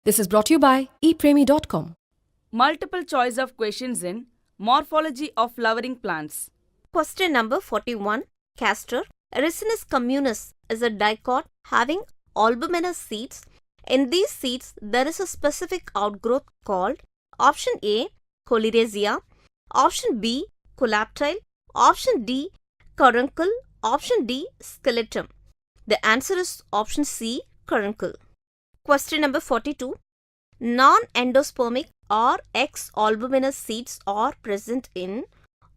This is brought to you by epremy.com. Multiple choice of questions in Morphology of Flowering Plants. Question number 41. Castor. Ricinus communis is a dicot having albuminous seeds. In these seeds, there is a specific outgrowth called option A. Colidasia, option B. Colaptile, option D. Caruncle, option D. Skeletum. The answer is option C. Caruncle. Question number 42. Non-endospermic or X-albuminous seeds are present in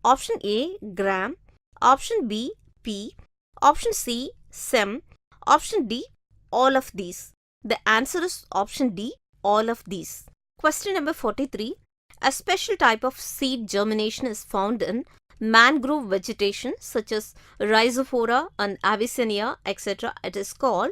option A. gram, option B. pea, option C. stem, option D. all of these. The answer is option D. all of these. Question number 43. A special type of seed germination is found in mangrove vegetation such as Rhizophora and Avicennia, etc. It is called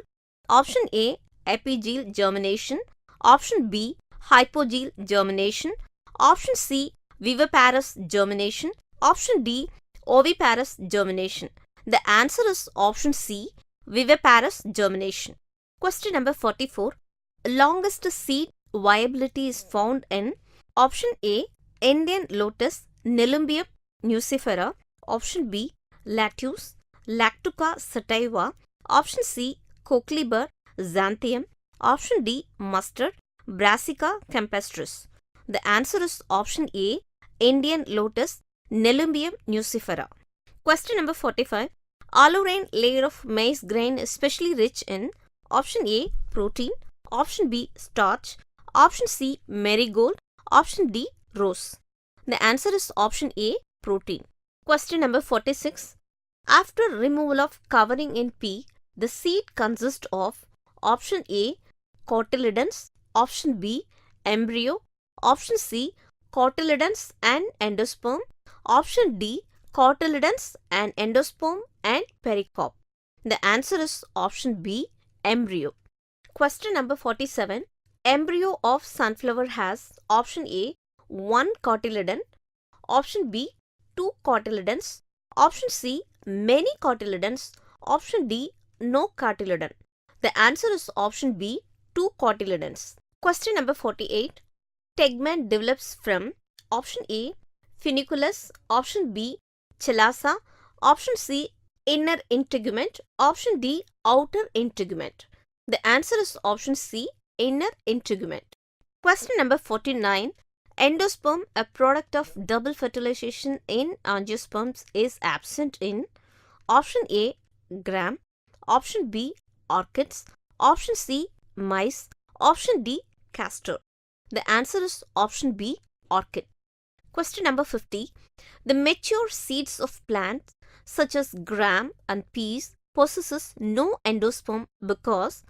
option A. epigeel germination, option B. hypogeel germination, option C. viviparous germination, option D. oviparous germination. The answer is option C. viviparous germination. Question number 44. Longest seed viability is found in option A. Indian lotus Nelumbium nucifera, option B. Lettuce Lactuca sativa, option C. Cochleber xanthium, option D. mustard Brassica campestris. The answer is option A. Indian lotus Nelumbium nucifera. Question number 45. Aleurone layer of maize grain is especially rich in option A. protein, option B. starch, option C. marigold, option D. rose. The answer is option A. protein. Question number 46. After removal of covering in pea, the seed consists of option A. cotyledons, option B. embryo, option C. cotyledons and endosperm, option D. cotyledons and endosperm and pericarp. The answer is option B. embryo. Question number 47. Embryo of sunflower has option A. 1 cotyledon, option B. 2 cotyledons, option C. many cotyledons, option D. no cotyledon. The answer is option B. 2 cotyledons. Question number 48. Tegment develops from option A. funiculus, option B. chalaza, option C. inner integument, option D. outer integument. The answer is option C. inner integument. Question number 49. Endosperm, a product of double fertilization in angiosperms, is absent in option A. gram, option B. orchids, option C. maize, option D. castor. The answer is option B. orchid. Question number 50. The mature seeds of plants such as gram and peas possesses no endosperm because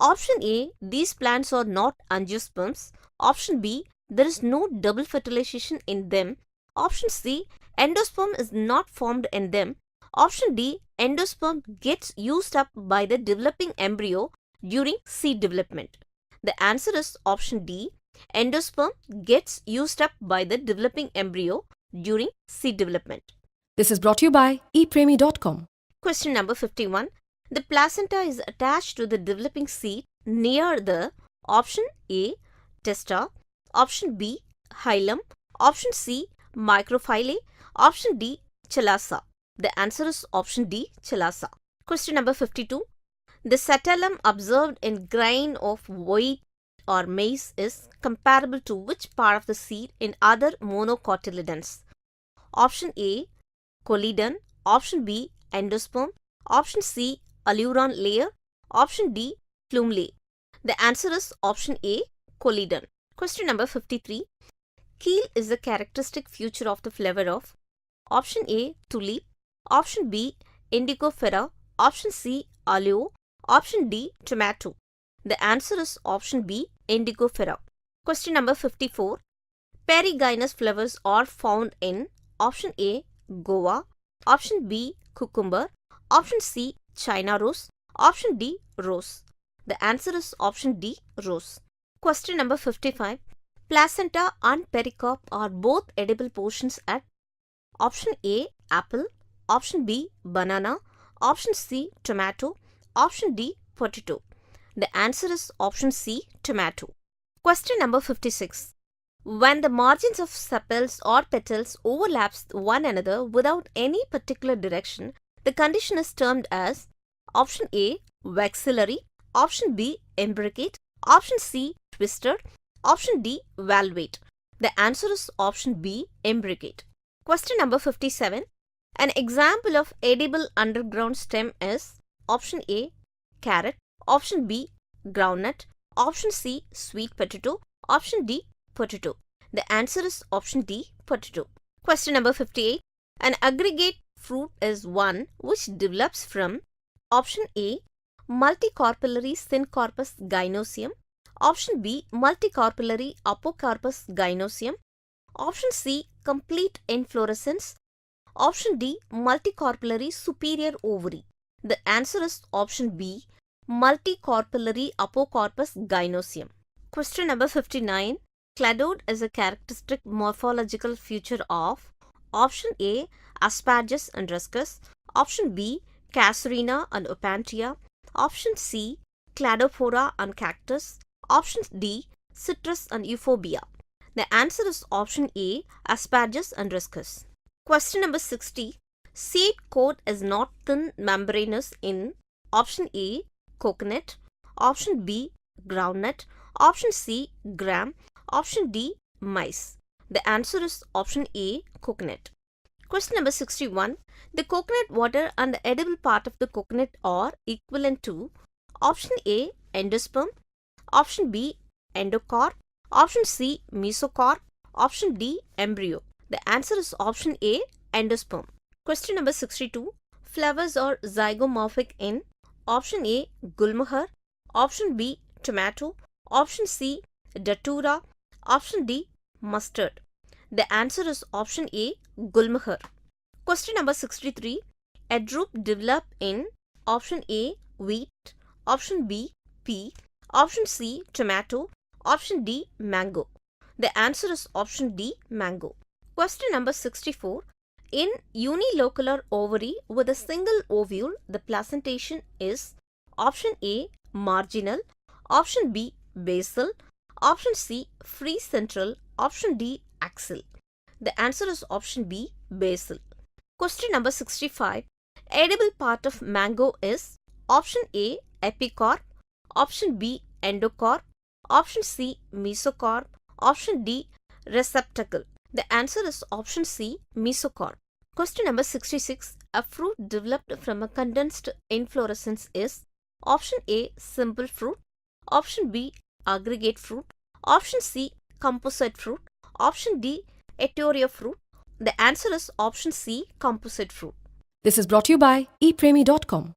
option A. these plants are not angiosperms, option B. there is no double fertilization in them, option C. endosperm is not formed in them, option D. endosperm gets used up by the developing embryo during seed development. The answer is option D. endosperm gets used up by the developing embryo during seed development. This is brought to you by epremy.com. Question number 51. The placenta is attached to the developing seed near the option A. testa, option B. hilum, option C. microphyllae, option D. chalaza. The answer is option D. chalaza. Question number 52. The satellum observed in grain of wheat or maize is comparable to which part of the seed in other monocotyledons? Option A. coledon, option B. endosperm, option C. Aleurone layer, option D. plume layer. The answer is option A. coledon. Question number 53. Keel is a characteristic feature of the flower of option A. tulip, option B. indigofera, option C. aloe, option D. tomato. The answer is option B. indigofera. Question number 54. Perigynous flowers are found in option A. guava, option B. cucumber, option C. China rose, option D. rose. The answer is option D. rose. Question number 55. Placenta and pericarp are both edible portions at option A. apple, option B. banana, option C. tomato, option D. potato. The answer is option C. tomato. Question number 56. When the margins of sepals or petals overlaps one another without any particular direction, the condition is termed as option A, vexillary, option B, imbricate, option C, twisted, option D, valvate. The answer is option B, imbricate. Question number 57. An example of edible underground stem is option A, carrot, option B, groundnut, option C, sweet potato, option D, potato. The answer is option D, potato. Question number 58. An aggregate fruit is one which develops from option A, multicarpellary syncarpus gynosium, option B, multicarpellary apocarpus gynosium, option C, complete inflorescence, option D, multicarpellary superior ovary. The answer is option B, multicarpellary apocarpus gynosium. Question number 59. Cladode is a characteristic morphological feature of option A, Aspergillus and Rhuscus, option B, Casuarina and Opuntia, option C, Cladophora and Cactus, option D, Citrus and Euphorbia. The answer is option A, Aspergillus and Rhuscus. Question number 60. Seed coat is not thin membranous in option A, coconut, option B, groundnut, option C, gram, option D, maize. The answer is option A, coconut. Question number 61. The coconut water and the edible part of the coconut are equivalent to option A, endosperm, option B, endocarp, option C, mesocarp, option D, embryo. The answer is option A, endosperm. Question number 62. Flowers are zygomorphic in option A, gulmohar, option B, tomato, option C, datura, option D, mustard. The answer is option A, gulmohar. Question number 63. A drupe develop in option A, wheat, option B, pea, option C, tomato, option D, mango. The answer is option D, mango. Question number 64. In unilocular ovary with a single ovule, the placentation is option A, marginal, option B, basal, option C, free central, option D, axial. The answer is option B, basal. Question number 65. Edible part of mango is option A, epicarp, option B, endocarp, option C, mesocarp, option D, receptacle. The answer is option C, mesocarp. Question number 66. A fruit developed from a condensed inflorescence is option A, simple fruit, option B, aggregate fruit, option C, composite fruit, option D, eteria fruit. The answer is option C, composite fruit. This is brought to you by epremy.com.